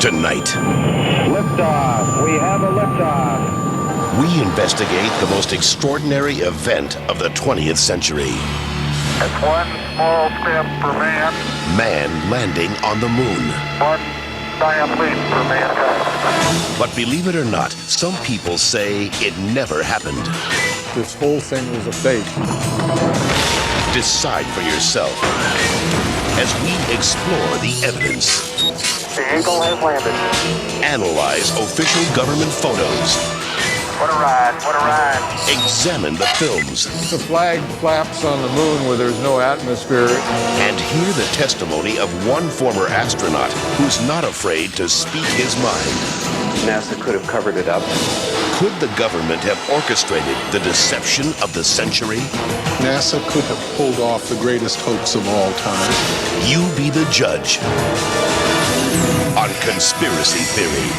Tonight, Liftoff. We have a liftoff. we investigate the most extraordinary event of the 20th century. It's one small step for man, Man landing on the moon. one giant leap for mankind. But believe it or not, some people say it never happened. This whole thing was a fake. Decide for yourself as we explore the evidence, The Eagle has landed. analyze official government photos, What a ride, what a ride. examine the films, The flag flaps on the moon where there's no atmosphere. and hear the testimony of one former astronaut who's not afraid to speak his mind. NASA could have covered it up. Could the government have orchestrated the deception of the century? NASA could have pulled off the greatest hoax of all time. You be the judge. On Conspiracy Theory,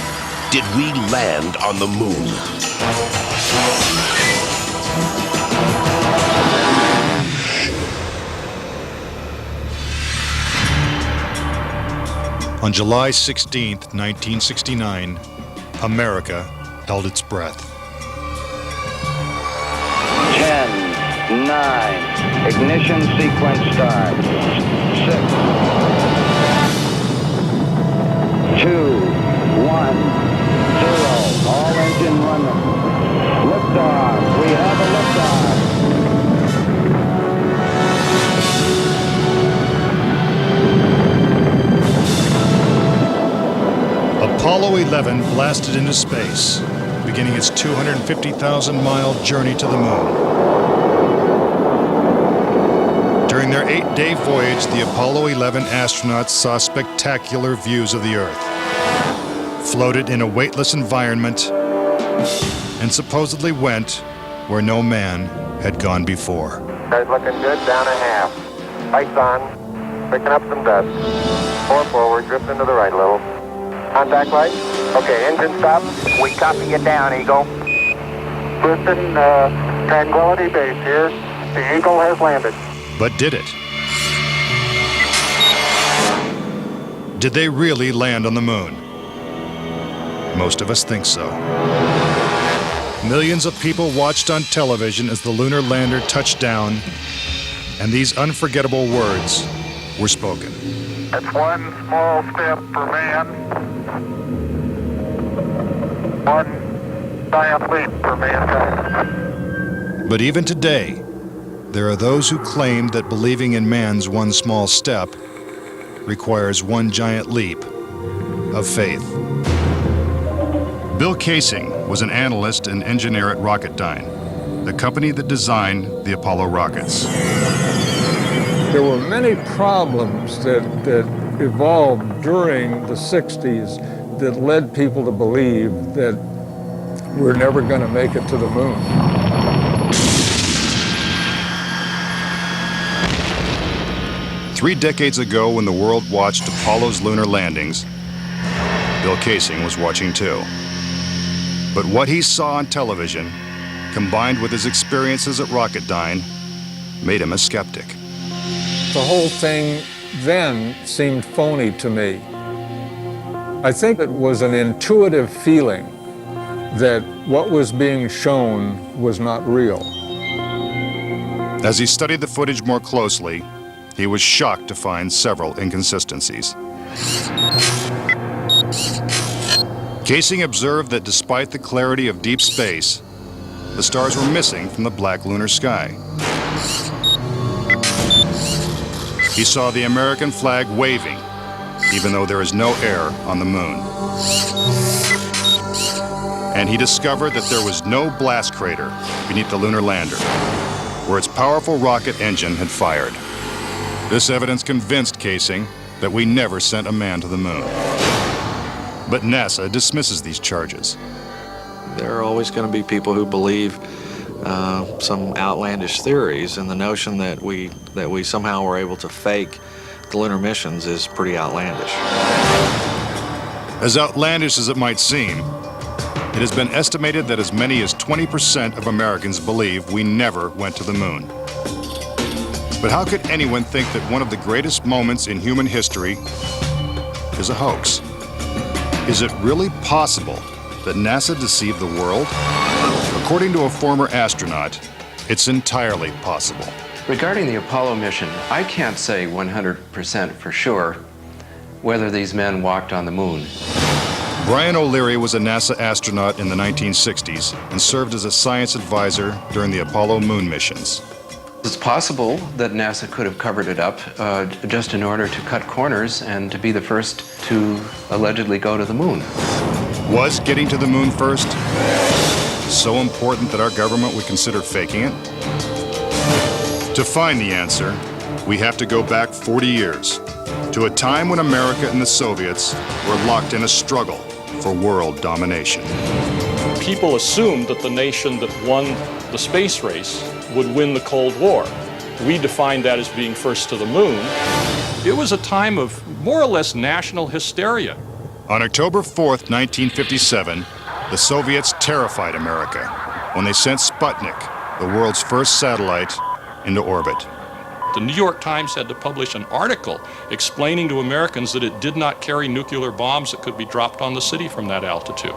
did we land on the moon? On July 16th, 1969, America held its breath. 10, 9, ignition sequence start. 6, 2, 1, 0. All engine running. Liftoff. We have a liftoff. Apollo 11 blasted into space, beginning its 250,000-mile journey to the moon. During their 8-day voyage, the Apollo 11 astronauts saw spectacular views of the Earth, floated in a weightless environment, and supposedly went where no man had gone before. Guys looking good, down a half. Lights on, picking up some dust. 4 forward, drifting to the right a little. Contact light. Okay, engine stop. We copy you down, Eagle. Houston, Tranquility Base here. The Eagle has landed. But did it? Did they really land on the moon? Most of us think so. Millions of people watched on television as the lunar lander touched down, and these unforgettable words were spoken. It's one small step for man, one giant leap for mankind. But even today, there are those who claim that believing in man's one small step requires one giant leap of faith. Bill Kaysing was an analyst and engineer at Rocketdyne, the company that designed the Apollo rockets. There were many problems that evolved during the 60s that led people to believe that we're never going to make it to the moon. Three decades ago, when the world watched Apollo's lunar landings, Bill Kaysing was watching too. But what he saw on television, combined with his experiences at Rocketdyne, made him a skeptic. The whole thing then seemed phony to me. I think it was an intuitive feeling that what was being shown was not real. As he studied the footage more closely, he was shocked to find several inconsistencies. Kaysing observed that despite the clarity of deep space, the stars were missing from the black lunar sky. He saw the American flag waving, even though there is no air on the moon. And he discovered that there was no blast crater beneath the lunar lander, where its powerful rocket engine had fired. This evidence convinced Kaysing that we never sent a man to the moon. But NASA dismisses these charges. There are always going to be people who believe some outlandish theories, and the notion that we somehow were able to fake the lunar missions is pretty outlandish. As outlandish as it might seem, it has been estimated that as many as 20% of Americans believe we never went to the moon. But how could anyone think that one of the greatest moments in human history is a hoax? Is it really possible that NASA deceived the world? According to a former astronaut, it's entirely possible. Regarding the Apollo mission, I can't say 100% for sure whether these men walked on the moon. Brian O'Leary was a NASA astronaut in the 1960s and served as a science advisor during the Apollo moon missions. It's possible that NASA could have covered it up just in order to cut corners and to be the first to allegedly go to the moon. Was getting to the moon first so important that our government would consider faking it? To find the answer, we have to go back 40 years, to a time when America and the Soviets were locked in a struggle for world domination. People assumed that the nation that won the space race would win the Cold War. We defined that as being first to the moon. It was a time of more or less national hysteria. On October 4th, 1957, the Soviets terrified America when they sent Sputnik, the world's first satellite, into orbit. The New York Times had to publish an article explaining to Americans that it did not carry nuclear bombs that could be dropped on the city from that altitude.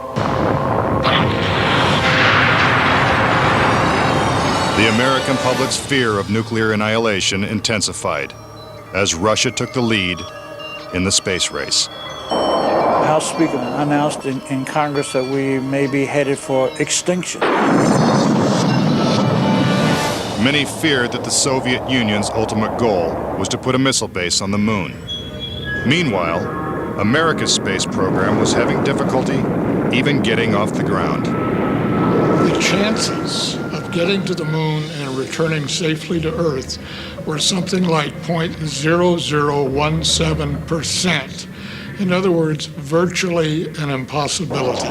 The American public's fear of nuclear annihilation intensified as Russia took the lead in the space race. House Speaker announced in Congress that we may be headed for extinction. Many feared that the Soviet Union's ultimate goal was to put a missile base on the moon. Meanwhile, America's space program was having difficulty even getting off the ground. The chances of getting to the moon and returning safely to Earth were something like 0.0017%. In other words, virtually an impossibility.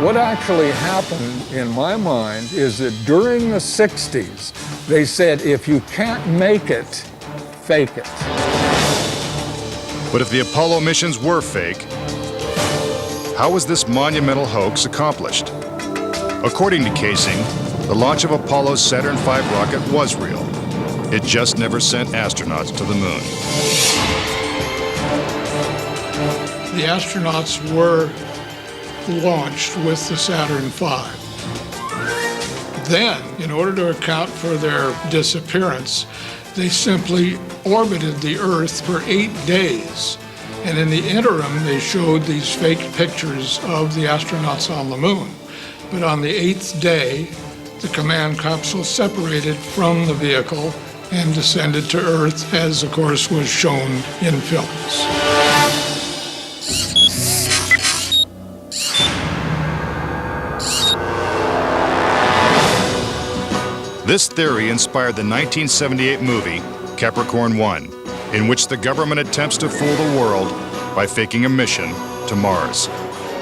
What actually happened in my mind is that during the 60s, they said, if you can't make it, fake it. But if the Apollo missions were fake, how was this monumental hoax accomplished? According to Casing, the launch of Apollo's Saturn V rocket was real. It just never sent astronauts to the moon. The astronauts were launched with the Saturn V. Then, in order to account for their disappearance, they simply orbited the Earth for 8 days. And in the interim, they showed these fake pictures of the astronauts on the moon. But on the 8th day, the command capsule separated from the vehicle and descended to Earth, as of course was shown in films. This theory inspired the 1978 movie Capricorn 1, in which the government attempts to fool the world by faking a mission to Mars.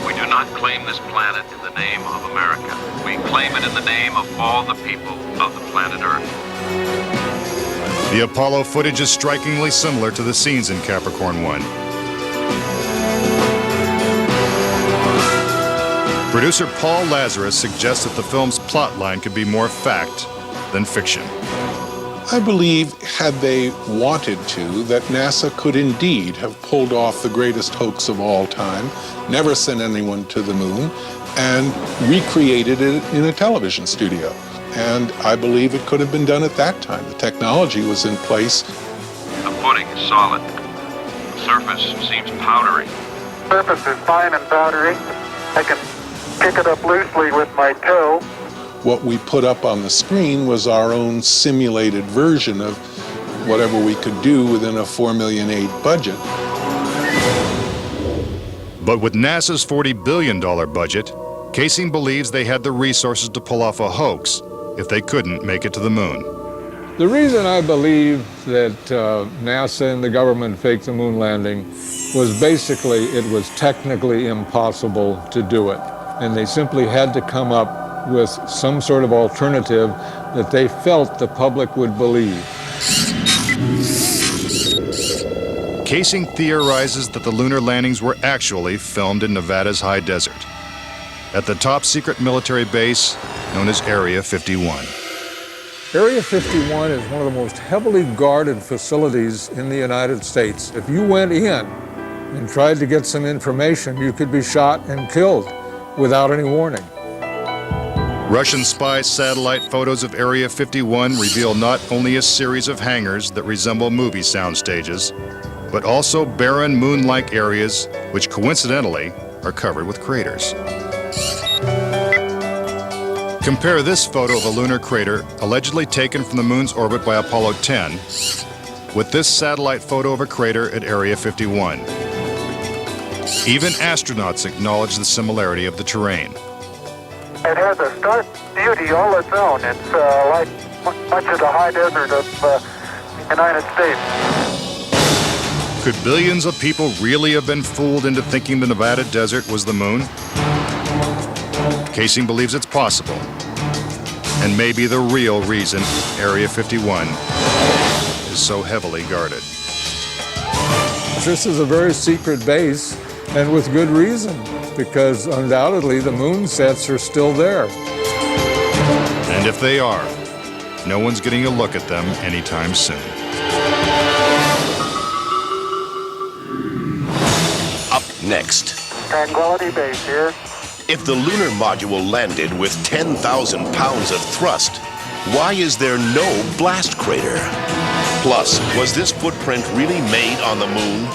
We do not claim this planet in the name of America. We claim it in the name of all the people of the planet Earth. The Apollo footage is strikingly similar to the scenes in Capricorn 1. Producer Paul Lazarus suggests that the film's plotline could be more fact than fiction. I believe, had they wanted to, that NASA could indeed have pulled off the greatest hoax of all time, never sent anyone to the moon, and recreated it in a television studio. And I believe it could have been done at that time. The technology was in place. The footing is solid. The surface seems powdery. Surface is fine and powdery. I can pick it up loosely with my toe. What we put up on the screen was our own simulated version of whatever we could do within a $4 million aid budget. But with NASA's $40 billion budget, Casing believes they had the resources to pull off a hoax if they couldn't make it to the moon. The reason I believe that NASA and the government faked the moon landing was basically it was technically impossible to do it. And they simply had to come up with some sort of alternative that they felt the public would believe. Casing theorizes that the lunar landings were actually filmed in Nevada's high desert, at the top secret military base known as Area 51. Area 51 is one of the most heavily guarded facilities in the United States. If you went in and tried to get some information, you could be shot and killed without any warning. Russian spy satellite photos of Area 51 reveal not only a series of hangars that resemble movie sound stages, but also barren moon-like areas which coincidentally are covered with craters. Compare this photo of a lunar crater allegedly taken from the moon's orbit by Apollo 10 with this satellite photo of a crater at Area 51. Even astronauts acknowledge the similarity of the terrain. It has a stark beauty all its own. It's like much of the high desert of the United States. Could billions of people really have been fooled into thinking the Nevada desert was the moon? Casing believes it's possible, and maybe the real reason Area 51 is so heavily guarded. This is a very secret base, and with good reason, because undoubtedly the moon sets are still there. And if they are, no one's getting a look at them anytime soon. Up next. Tranquility Base here. If the lunar module landed with 10,000 pounds of thrust, why is there no blast crater? Plus, was this footprint really made on the moon?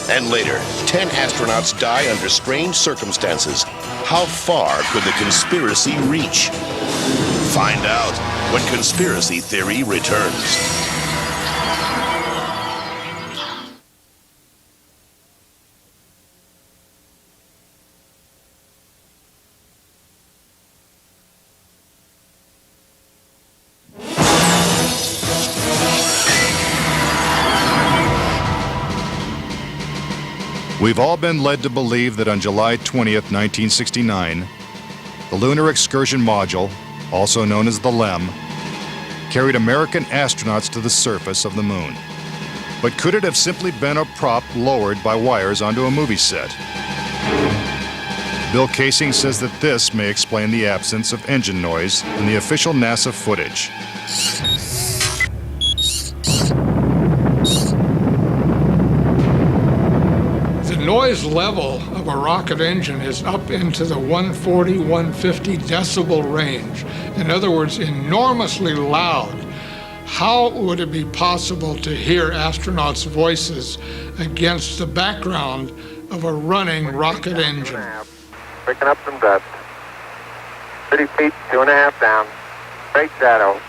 And later, 10 astronauts die under strange circumstances. How far could the conspiracy reach? Find out when Conspiracy Theory returns. We've all been led to believe that on July 20th, 1969, the Lunar Excursion Module, also known as the LEM, carried American astronauts to the surface of the moon. But could it have simply been a prop lowered by wires onto a movie set? Bill Casing says that this may explain the absence of engine noise in the official NASA footage. The noise level of a rocket engine is up into the 140, 150 decibel range. In other words, enormously loud. How would it be possible to hear astronauts' voices against the background of a running rocket engine? Picking up some dust. 30 feet, 2.5 down. Straight shadow.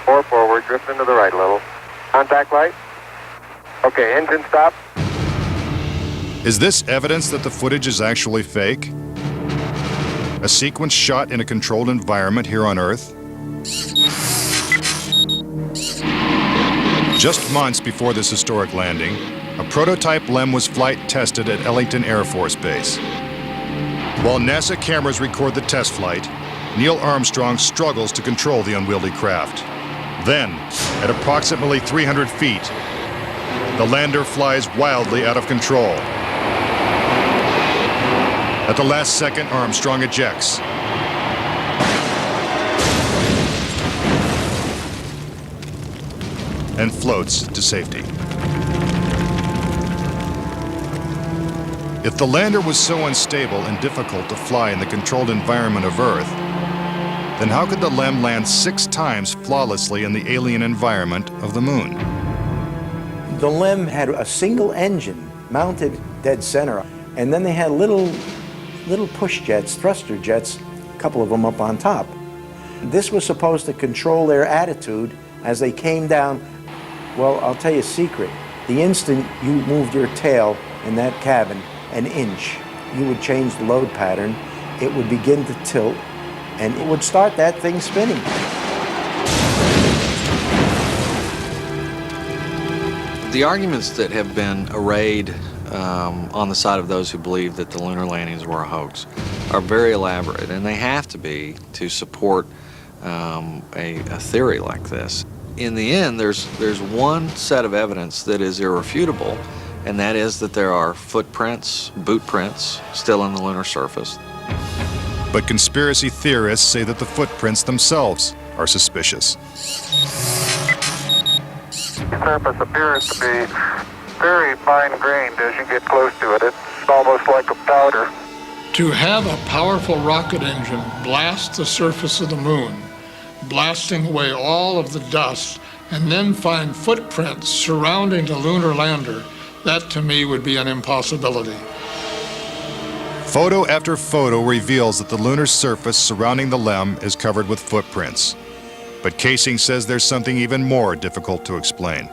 4 forward, drifting to the right a little. Contact light. Okay, engine stop. Is this evidence that the footage is actually fake? A sequence shot in a controlled environment here on Earth? Just months before this historic landing, a prototype LEM was flight tested at Ellington Air Force Base. While NASA cameras record the test flight, Neil Armstrong struggles to control the unwieldy craft. Then, at approximately 300 feet, the lander flies wildly out of control. At the last second, Armstrong ejects. And floats to safety. If the lander was so unstable and difficult to fly in the controlled environment of Earth, then how could the LEM land 6 times flawlessly in the alien environment of the moon? The LEM had a single engine mounted dead center, and then they had little push jets, thruster jets, a couple of them up on top. This was supposed to control their attitude as they came down. Well, I'll tell you a secret. The instant you moved your tail in that cabin an inch, you would change the load pattern, it would begin to tilt, and it would start that thing spinning. The arguments that have been arrayed on the side of those who believe that the lunar landings were a hoax are very elaborate, and they have to be to support a theory like this. In the end, there's one set of evidence that is irrefutable, and that is that there are footprints, boot prints, still on the lunar surface. But conspiracy theorists say that the footprints themselves are suspicious. The surface appears to be very fine-grained as you get close to it. It's almost like a powder. To have a powerful rocket engine blast the surface of the moon, blasting away all of the dust, and then find footprints surrounding the lunar lander, that to me would be an impossibility. Photo after photo reveals that the lunar surface surrounding the LEM is covered with footprints. But Casing says there's something even more difficult to explain.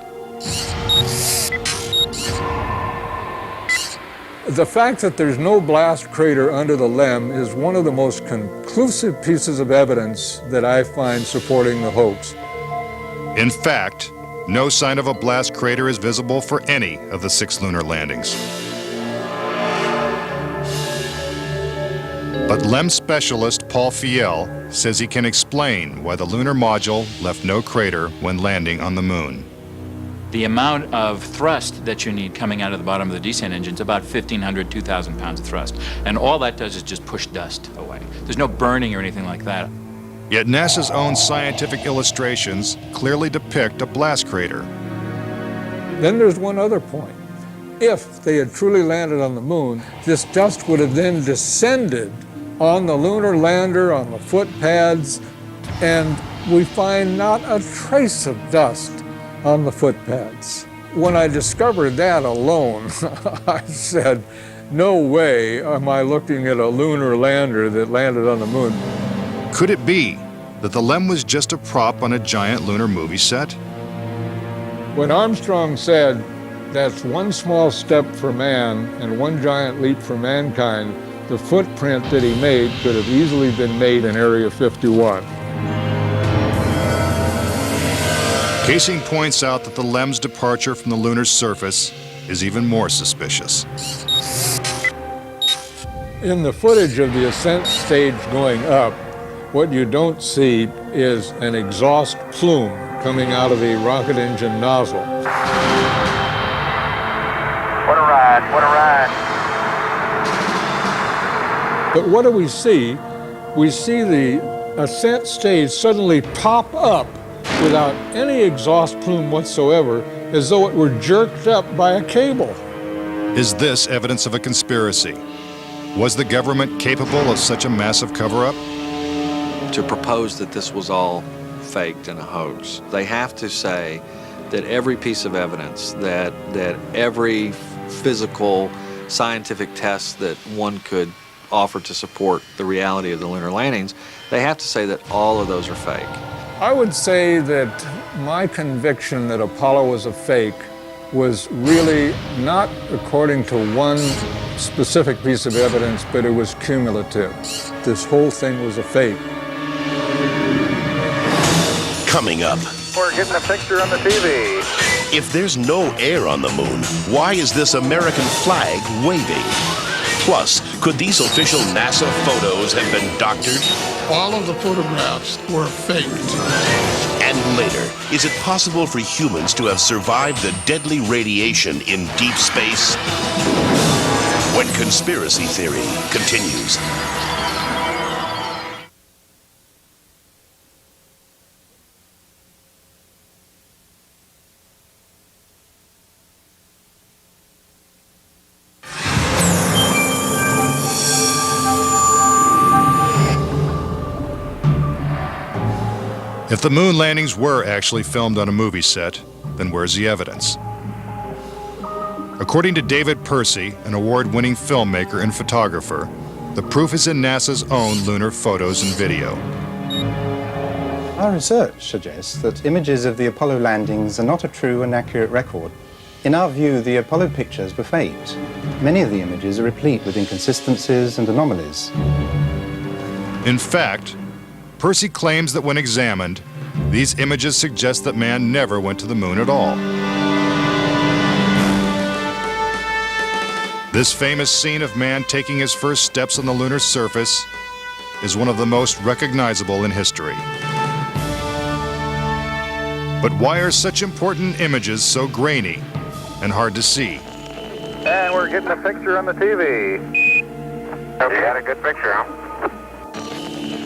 The fact that there's no blast crater under the LEM is one of the most conclusive pieces of evidence that I find supporting the hoax. In fact, no sign of a blast crater is visible for any of the 6 lunar landings. But LEM specialist Paul Fiel says he can explain why the lunar module left no crater when landing on the moon. The amount of thrust that you need coming out of the bottom of the descent engine is about 1,500, 2,000 pounds of thrust. And all that does is just push dust away. There's no burning or anything like that. Yet NASA's own scientific illustrations clearly depict a blast crater. Then there's one other point. If they had truly landed on the moon, this dust would have then descended on the lunar lander, on the foot pads, and we find not a trace of dust on the foot pads. When I discovered that alone, I said, no way am I looking at a lunar lander that landed on the moon. Could it be that the LEM was just a prop on a giant lunar movie set? When Armstrong said, that's one small step for man and one giant leap for mankind, the footprint that he made could have easily been made in Area 51. Casing points out that the LEM's departure from the lunar surface is even more suspicious. In the footage of the ascent stage going up, what you don't see is an exhaust plume coming out of the rocket engine nozzle. What a ride, what a ride. But what do we see? We see the ascent stage suddenly pop up without any exhaust plume whatsoever, as though it were jerked up by a cable. Is this evidence of a conspiracy? Was the government capable of such a massive cover-up? To propose that this was all faked and a hoax, they have to say that every piece of evidence, that every physical, scientific test that one could offer to support the reality of the lunar landings, they have to say that all of those are fake. I would say that my conviction that Apollo was a fake was really not according to one specific piece of evidence, but it was cumulative. This whole thing was a fake. Coming up. We're getting a picture on the TV. If there's no air on the moon, why is this American flag waving? Plus, could these official NASA photos have been doctored? All of the photographs were faked. And later, is it possible for humans to have survived the deadly radiation in deep space? When Conspiracy Theory continues. If the moon landings were actually filmed on a movie set, then where's the evidence? According to David Percy, an award-winning filmmaker and photographer, the proof is in NASA's own lunar photos and video. Our research suggests that images of the Apollo landings are not a true and accurate record. In our view, the Apollo pictures were faked. Many of the images are replete with inconsistencies and anomalies. In fact, Percy claims that when examined, these images suggest that man never went to the moon at all. This famous scene of man taking his first steps on the lunar surface is one of the most recognizable in history. But why are such important images so grainy and hard to see? And we're getting a picture on the TV. Okay, got a good picture, huh?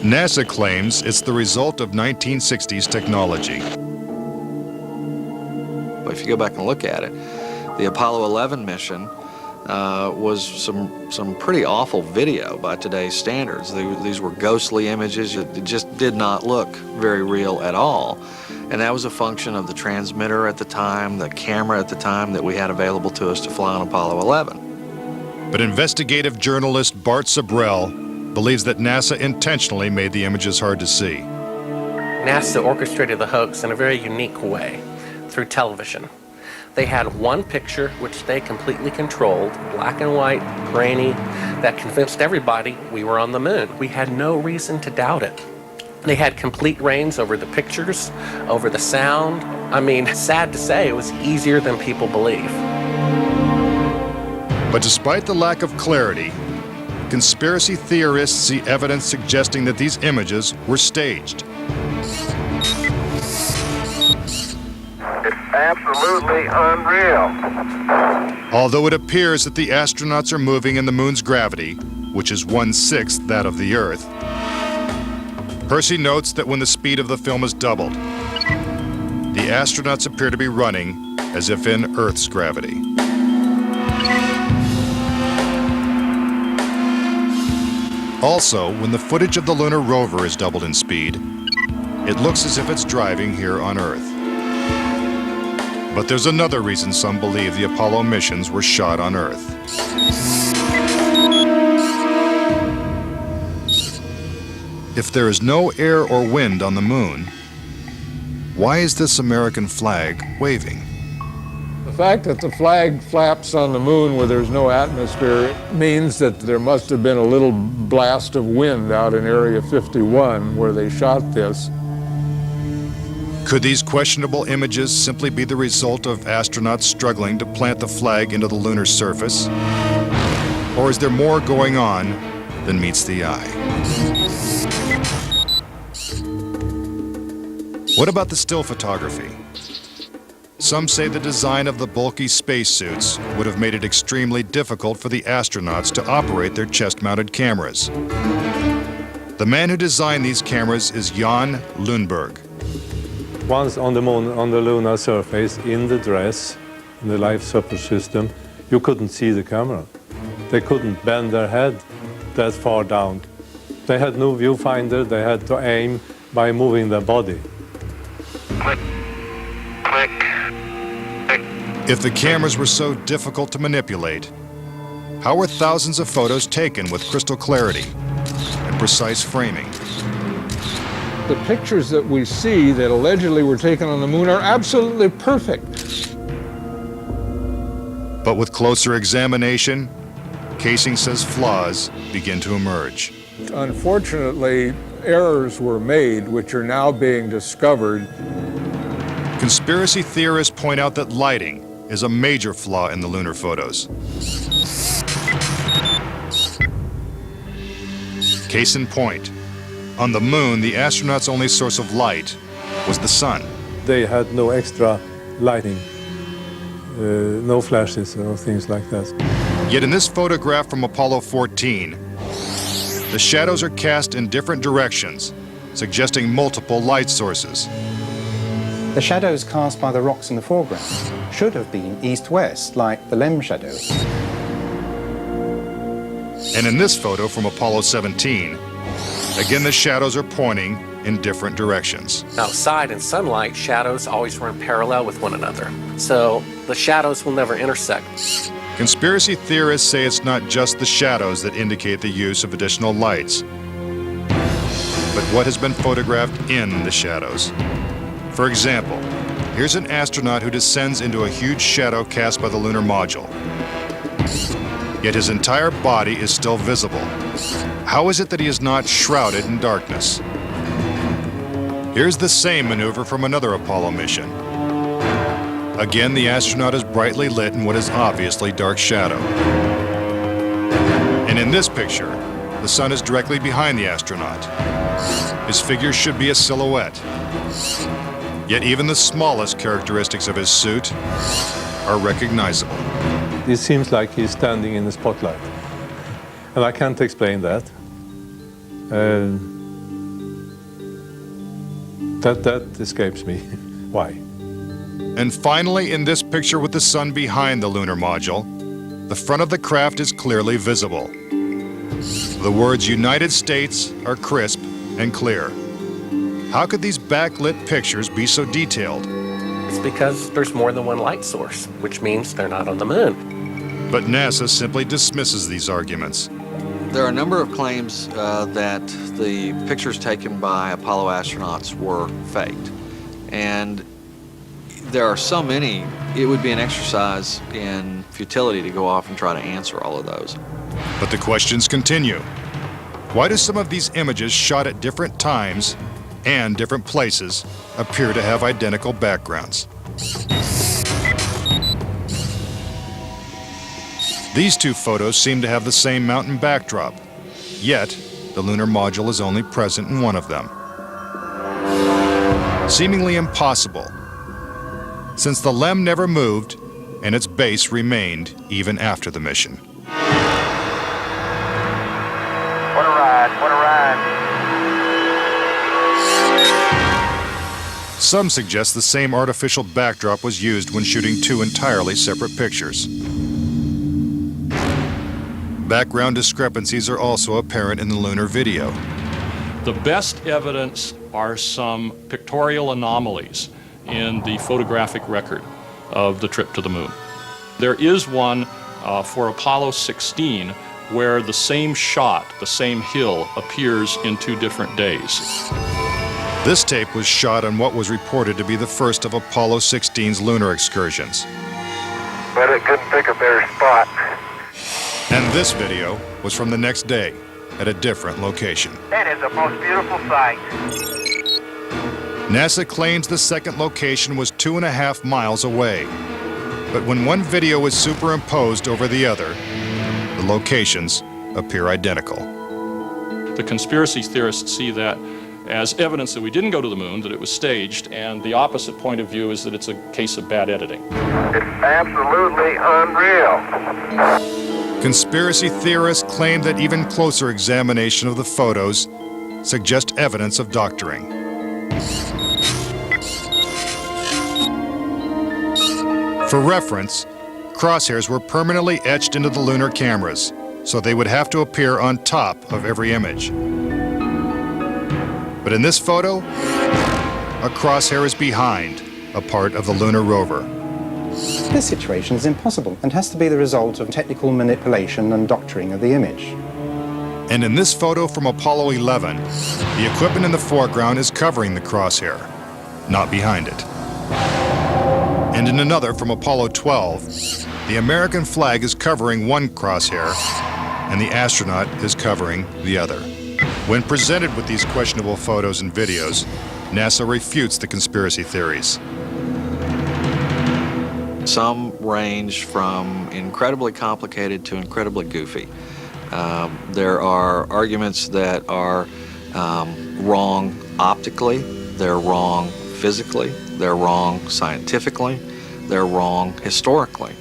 NASA claims it's the result of 1960s technology. If you go back and look at it, the Apollo 11 mission was some pretty awful video by today's standards. These were ghostly images. It just did not look very real at all. And that was a function of the transmitter at the time, the camera at the time that we had available to us to fly on Apollo 11. But investigative journalist Bart Sabrell believes that NASA intentionally made the images hard to see. NASA orchestrated the hoax in a very unique way through television. They had one picture which they completely controlled, black and white, grainy, that convinced everybody we were on the moon. We had no reason to doubt it. They had complete reins over the pictures, over the sound. I mean, sad to say, it was easier than people believe. But despite the lack of clarity, conspiracy theorists see evidence suggesting that these images were staged. Absolutely unreal. Although it appears that the astronauts are moving in the moon's gravity, which is 1/6 that of the Earth, Percy notes that when the speed of the film is doubled, the astronauts appear to be running as if in Earth's gravity. Also, when the footage of the lunar rover is doubled in speed, it looks as if it's driving here on Earth. But there's another reason some believe the Apollo missions were shot on Earth. If there is no air or wind on the moon, why is this American flag waving? The fact that the flag flaps on the moon where there's no atmosphere means that there must have been a little blast of wind out in Area 51 where they shot this. Could these questionable images simply be the result of astronauts struggling to plant the flag into the lunar surface? Or is there more going on than meets the eye? What about the still photography? Some say the design of the bulky spacesuits would have made it extremely difficult for the astronauts to operate their chest-mounted cameras. The man who designed these cameras is Jan Lundberg. Once on the moon, on the lunar surface, in the dress, in the life support system, you couldn't see the camera. They couldn't bend their head that far down. They had no viewfinder, they had to aim by moving their body. Click, click, click. If the cameras were so difficult to manipulate, how were thousands of photos taken with crystal clarity and precise framing? The pictures that we see that allegedly were taken on the moon are absolutely perfect. But with closer examination, Casing says flaws begin to emerge. Unfortunately, errors were made which are now being discovered. Conspiracy theorists point out that lighting is a major flaw in the lunar photos. Case in point, on the moon, the astronauts' only source of light was the sun. They had no extra lighting, no flashes or things like that. Yet in this photograph from Apollo 14, the shadows are cast in different directions, suggesting multiple light sources. The shadows cast by the rocks in the foreground should have been east-west, like the LEM shadow. And in this photo from Apollo 17, again the shadows are pointing in different directions. Outside in sunlight, shadows always run parallel with one another. So the shadows will never intersect. Conspiracy theorists say it's not just the shadows that indicate the use of additional lights, but what has been photographed in the shadows. For example, here's an astronaut who descends into a huge shadow cast by the lunar module. Yet his entire body is still visible. How is it that he is not shrouded in darkness? Here's the same maneuver from another Apollo mission. Again, the astronaut is brightly lit in what is obviously dark shadow. And in this picture, the sun is directly behind the astronaut. His figure should be a silhouette. Yet even the smallest characteristics of his suit are recognizable. It seems like he's standing in the spotlight. And I can't explain that. That escapes me. Why? And finally, in this picture with the sun behind the lunar module, the front of the craft is clearly visible. The words United States are crisp and clear. How could these backlit pictures be so detailed? It's because there's more than one light source, which means they're not on the moon. But NASA simply dismisses these arguments. There are a number of claims that the pictures taken by Apollo astronauts were faked. And there are so many, it would be an exercise in futility to go off and try to answer all of those. But the questions continue. Why do some of these images shot at different times and different places appear to have identical backgrounds? These two photos seem to have the same mountain backdrop, yet the lunar module is only present in one of them. Seemingly impossible, since the LEM never moved and its base remained even after the mission. What a ride, what a ride. Some suggest the same artificial backdrop was used when shooting two entirely separate pictures. Background discrepancies are also apparent in the lunar video. The best evidence are some pictorial anomalies in the photographic record of the trip to the moon. There is one for Apollo 16 where the same shot, the same hill, appears in 2 different days. This tape was shot on what was reported to be the first of Apollo 16's lunar excursions. But it couldn't pick a better spot. And this video was from the next day at a different location. That is the most beautiful sight. NASA claims the second location was 2.5 miles away. But when one video is superimposed over the other, the locations appear identical. The conspiracy theorists see that as evidence that we didn't go to the moon, that it was staged, and the opposite point of view is that it's a case of bad editing. It's absolutely unreal. Conspiracy theorists claim that even closer examination of the photos suggest evidence of doctoring. For reference, crosshairs were permanently etched into the lunar cameras, so they would have to appear on top of every image. But in this photo, a crosshair is behind a part of the lunar rover. This situation is impossible and has to be the result of technical manipulation and doctoring of the image. And in this photo from Apollo 11, the equipment in the foreground is covering the crosshair, not behind it. And in another from Apollo 12, the American flag is covering one crosshair and the astronaut is covering the other. When presented with these questionable photos and videos, NASA refutes the conspiracy theories. Some range from incredibly complicated to incredibly goofy. There are arguments that are wrong optically, they're wrong physically, they're wrong scientifically, they're wrong historically.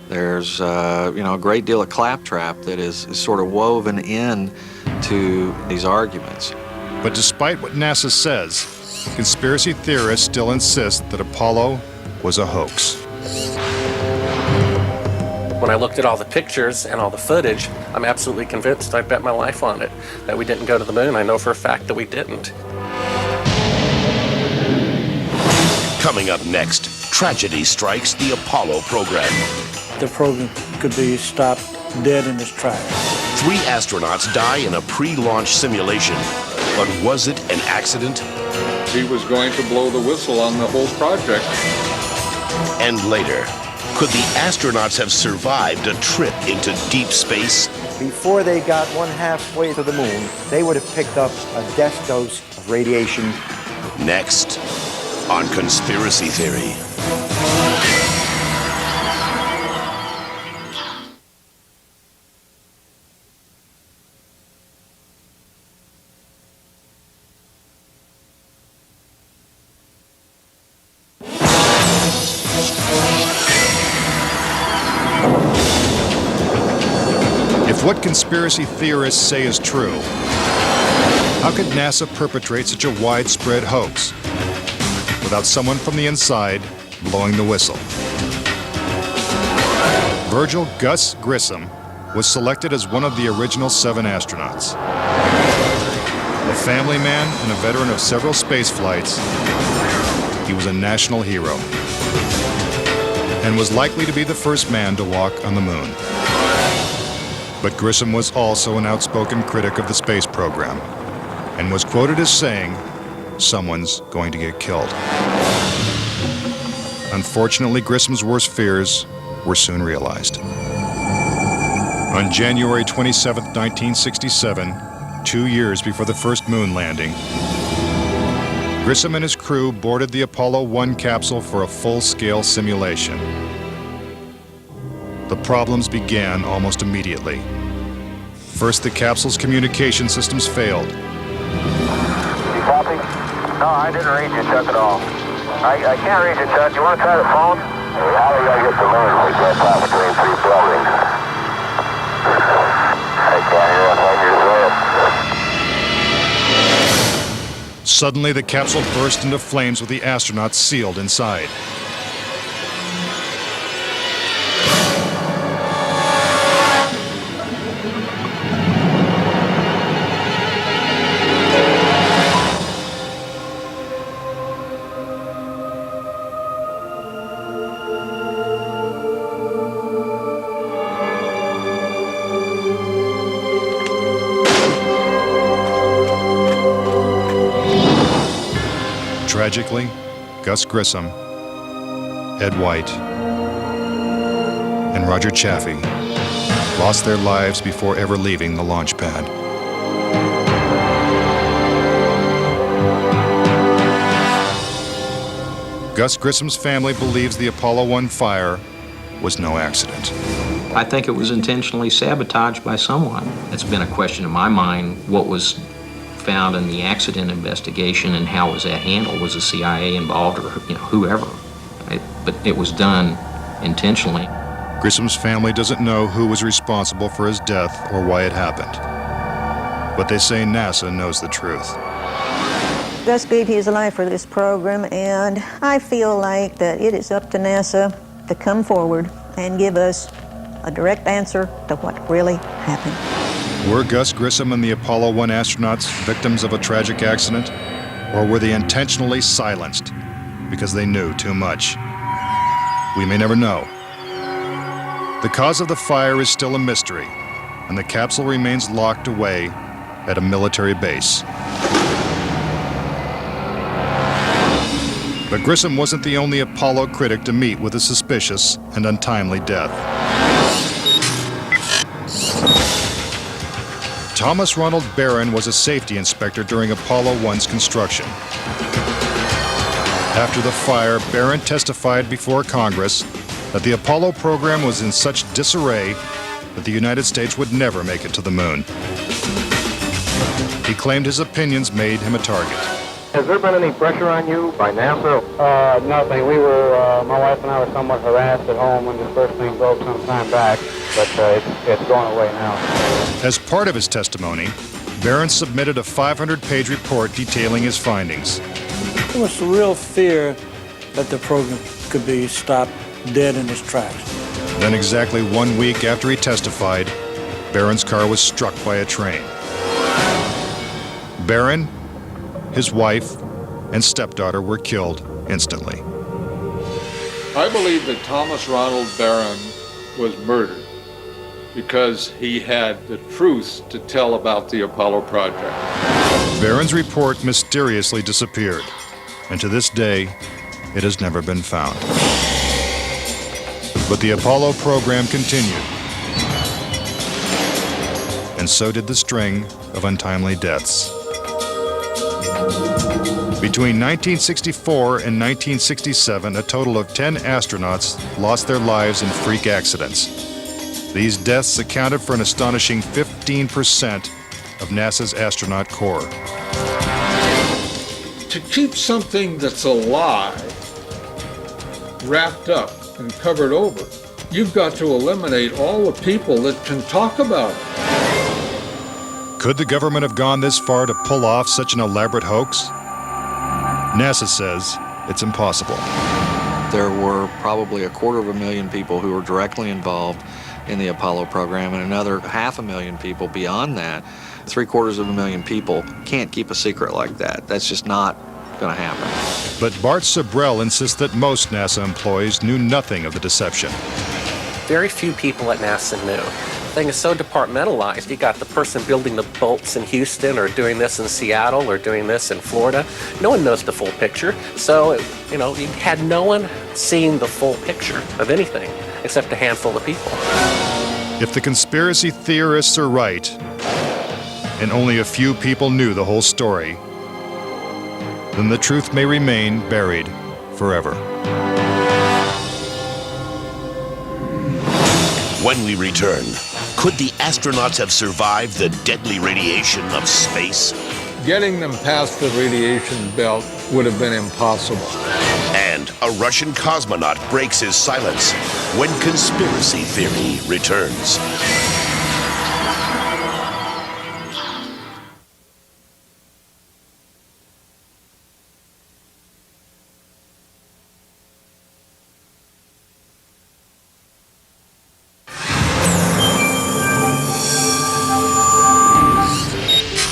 There's a great deal of claptrap that is sort of woven in to these arguments. But despite what NASA says, conspiracy theorists still insist that Apollo was a hoax. When I looked at all the pictures and all the footage, I'm absolutely convinced, I bet my life on it, that we didn't go to the moon. I know for a fact that we didn't. Coming up next, tragedy strikes the Apollo program. The program could be stopped dead in its tracks. 3 astronauts die in a pre-launch simulation. But was it an accident? He was going to blow the whistle on the whole project. And later, could the astronauts have survived a trip into deep space? Before they got 1/2 to the moon, they would have picked up a death dose of radiation. Next, on Conspiracy Theory. If what conspiracy theorists say is true, how could NASA perpetrate such a widespread hoax? without someone from the inside blowing the whistle. Virgil Gus Grissom was selected as one of the original 7 astronauts. A family man and a veteran of several space flights, he was a national hero and was likely to be the first man to walk on the moon. But Grissom was also an outspoken critic of the space program and was quoted as saying, "Someone's going to get killed." Unfortunately, Grissom's worst fears were soon realized. On January 27, 1967, 2 years before the first moon landing, Grissom and his crew boarded the Apollo 1 capsule for a full-scale simulation. The problems began almost immediately. First, the capsule's communication systems failed. You copy? No, I didn't read you, Chuck, at all. I can't read you, Chuck. You want to try the phone? How do I get the moon? We can't talk between 3 buildings. I can't hear a thing you're saying. Suddenly, the capsule burst into flames with the astronauts sealed inside. Tragically, Gus Grissom, Ed White, and Roger Chaffee lost their lives before ever leaving the launch pad. Gus Grissom's family believes the Apollo 1 fire was no accident. I think it was intentionally sabotaged by someone. It's been a question in my mind, what was found in the accident investigation and how was that handled? Was the CIA involved or whoever? But it was done intentionally. Grissom's family doesn't know who was responsible for his death or why it happened. But they say NASA knows the truth. Gus gave his life for this program, and I feel like that it is up to NASA to come forward and give us a direct answer to what really happened. Were Gus Grissom and the Apollo 1 astronauts victims of a tragic accident? Or were they intentionally silenced because they knew too much? We may never know. The cause of the fire is still a mystery, and the capsule remains locked away at a military base. But Grissom wasn't the only Apollo critic to meet with a suspicious and untimely death. Thomas Ronald Barron was a safety inspector during Apollo 1's construction. After the fire, Barron testified before Congress that the Apollo program was in such disarray that the United States would never make it to the moon. He claimed his opinions made him a target. Has there been any pressure on you by NASA? Nothing. We were, my wife and I were somewhat harassed at home when this first thing broke some time back, but it's going away now. As part of his testimony, Barron submitted a 500-page report detailing his findings. There was a real fear that the program could be stopped dead in its tracks. Then exactly 1 week after he testified, Barron's car was struck by a train. Barron, his wife, and stepdaughter were killed instantly. I believe that Thomas Ronald Barron was murdered because he had the truth to tell about the Apollo project. Barron's report mysteriously disappeared, and to this day, it has never been found. But the Apollo program continued, and so did the string of untimely deaths. Between 1964 and 1967, a total of 10 astronauts lost their lives in freak accidents. These deaths accounted for an astonishing 15% of NASA's astronaut corps. To keep something that's a lie wrapped up and covered over, you've got to eliminate all the people that can talk about it. Could the government have gone this far to pull off such an elaborate hoax? NASA says it's impossible. There were probably 250,000 people who were directly involved in the Apollo program, and another 500,000 people beyond that. 750,000 people can't keep a secret like that. That's just not going to happen. But Bart Sibrel insists that most NASA employees knew nothing of the deception. Very few people at NASA knew. The thing is so departmentalized. You got the person building the bolts in Houston, or doing this in Seattle, or doing this in Florida. No one knows the full picture. So, you had no one seeing the full picture of anything except a handful of people. If the conspiracy theorists are right, and only a few people knew the whole story, then the truth may remain buried forever. When we return, could the astronauts have survived the deadly radiation of space? Getting them past the radiation belt would have been impossible. And a Russian cosmonaut breaks his silence when conspiracy theory returns.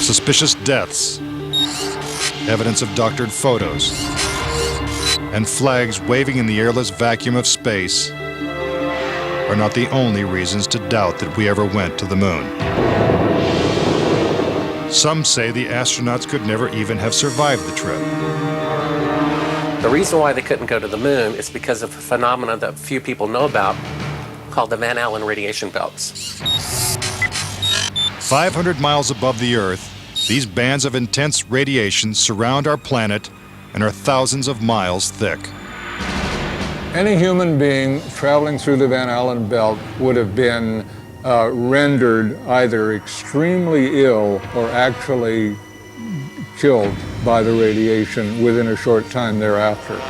Suspicious deaths, evidence of doctored photos, and flags waving in the airless vacuum of space are not the only reasons to doubt that we ever went to the moon. Some say the astronauts could never even have survived the trip. The reason why they couldn't go to the moon is because of a phenomenon that few people know about called the Van Allen radiation belts. 500 miles above the Earth, these bands of intense radiation surround our planet and are thousands of miles thick. Any human being traveling through the Van Allen belt would have been rendered either extremely ill or actually killed by the radiation within a short time thereafter.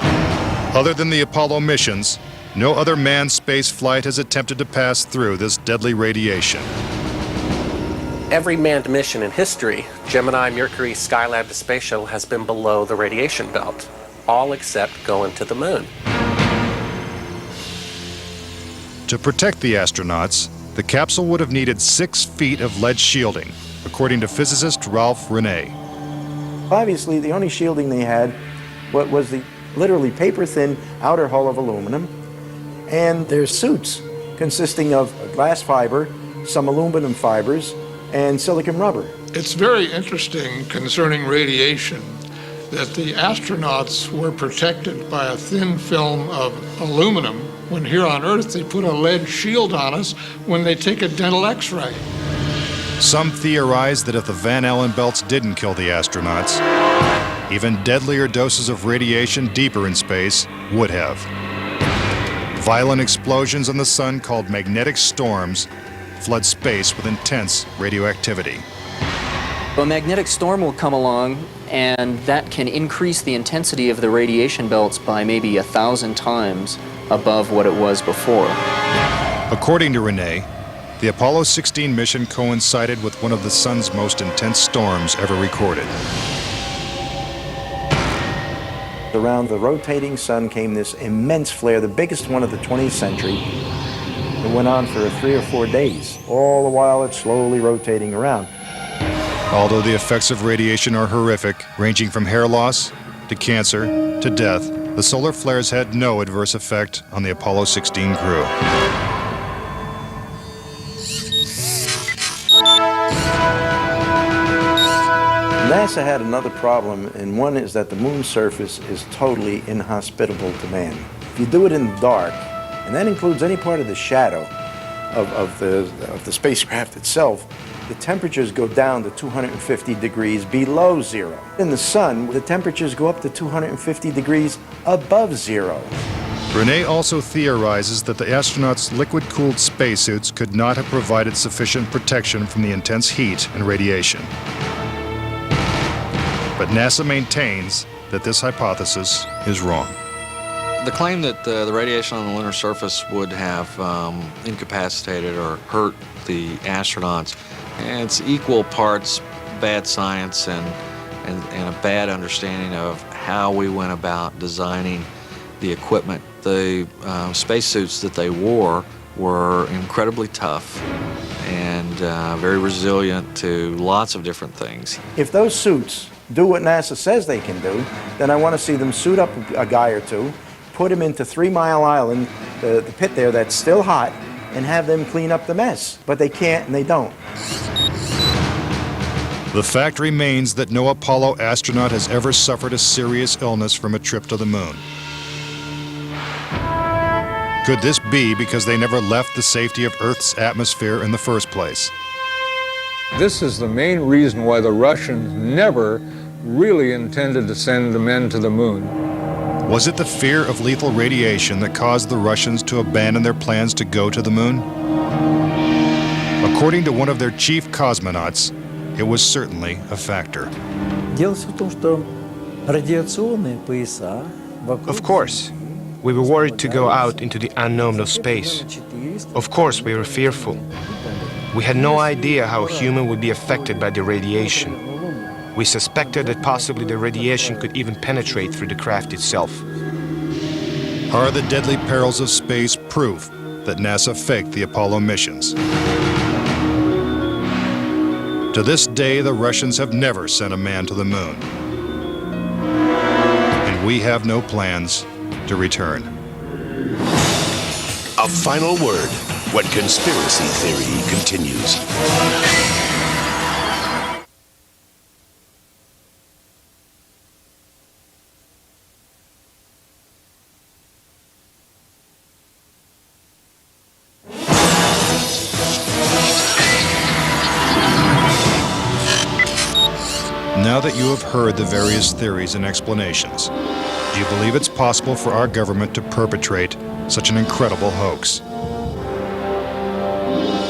Other than the Apollo missions, no other manned space flight has attempted to pass through this deadly radiation. Every manned mission in history, Gemini, Mercury, Skylab, the Space Shuttle, has been below the radiation belt, all except going to the moon. To protect the astronauts, the capsule would have needed 6 feet of lead shielding, according to physicist Ralph Rene. Obviously, the only shielding they had was the literally paper-thin outer hull of aluminum, and their suits consisting of glass fiber, some aluminum fibers, and silicon rubber. It's very interesting concerning radiation that the astronauts were protected by a thin film of aluminum when here on Earth they put a lead shield on us when they take a dental x-ray. Some theorize that if the Van Allen belts didn't kill the astronauts, even deadlier doses of radiation deeper in space would have. Violent explosions in the sun called magnetic storms flood space with intense radioactivity. A magnetic storm will come along, and that can increase the intensity of the radiation belts by maybe 1,000 times above what it was before. According to Rene, the Apollo 16 mission coincided with one of the sun's most intense storms ever recorded. Around the rotating sun came this immense flare, the biggest one of the 20th century. It went on for 3 or 4 days, all the while it's slowly rotating around. Although the effects of radiation are horrific, ranging from hair loss to cancer to death, the solar flares had no adverse effect on the Apollo 16 crew. NASA had another problem, and one is that the moon's surface is totally inhospitable to man. If you do it in the dark, and that includes any part of the shadow of the spacecraft itself, the temperatures go down to 250 degrees below zero. In the sun, the temperatures go up to 250 degrees above zero. Rene also theorizes that the astronauts' liquid-cooled spacesuits could not have provided sufficient protection from the intense heat and radiation. But NASA maintains that this hypothesis is wrong. The claim that the radiation on the lunar surface would have incapacitated or hurt the astronauts, it's equal parts bad science and a bad understanding of how we went about designing the equipment. The spacesuits that they wore were incredibly tough and very resilient to lots of different things. If those suits do what NASA says they can do, then I want to see them suit up a guy or two, put him into 3 Mile Island, the pit there that's still hot, and have them clean up the mess. But they can't and they don't. The fact remains that no Apollo astronaut has ever suffered a serious illness from a trip to the moon. Could this be because they never left the safety of Earth's atmosphere in the first place? This is the main reason why the Russians never really intended to send the men to the moon. Was it the fear of lethal radiation that caused the Russians to abandon their plans to go to the moon? According to one of their chief cosmonauts, it was certainly a factor. Of course, we were worried to go out into the unknown of space. Of course, we were fearful. We had no idea how a human would be affected by the radiation. We suspected that possibly the radiation could even penetrate through the craft itself. Are the deadly perils of space proof that NASA faked the Apollo missions? To this day, the Russians have never sent a man to the moon. And we have no plans to return. A final word when conspiracy theory continues. Now that you have heard the various theories and explanations, do you believe it's possible for our government to perpetrate such an incredible hoax?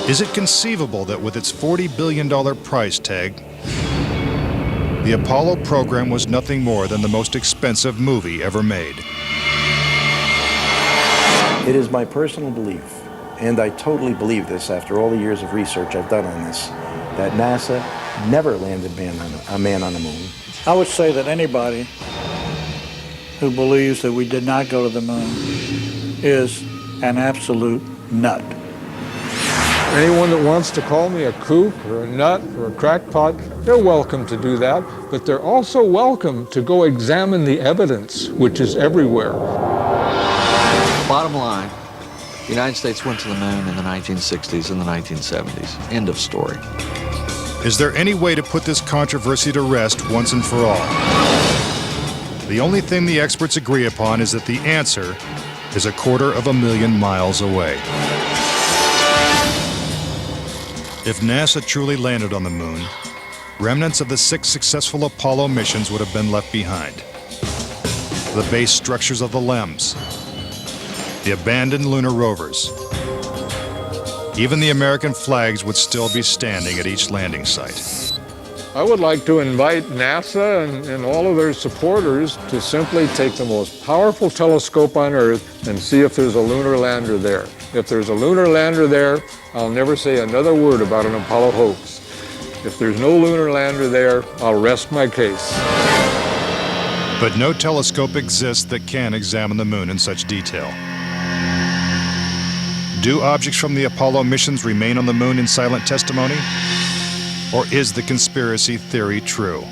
Is it conceivable that with its $40 billion price tag, the Apollo program was nothing more than the most expensive movie ever made? It is my personal belief, and I totally believe this after all the years of research I've done on this, that NASA never landed a man on the moon. I would say that anybody who believes that we did not go to the moon is an absolute nut. Anyone that wants to call me a kook or a nut or a crackpot, they're welcome to do that, but they're also welcome to go examine the evidence, which is everywhere. Bottom line, the United States went to the moon in the 1960s and the 1970s. End of story. Is there any way to put this controversy to rest once and for all? The only thing the experts agree upon is that the answer is 250,000 miles away. If NASA truly landed on the moon, remnants of the 6 successful Apollo missions would have been left behind. The base structures of the LEMs, the abandoned lunar rovers. Even the American flags would still be standing at each landing site. I would like to invite NASA and all of their supporters to simply take the most powerful telescope on Earth and see if there's a lunar lander there. If there's a lunar lander there, I'll never say another word about an Apollo hoax. If there's no lunar lander there, I'll rest my case. But no telescope exists that can examine the moon in such detail. Do objects from the Apollo missions remain on the moon in silent testimony? Or is the conspiracy theory true?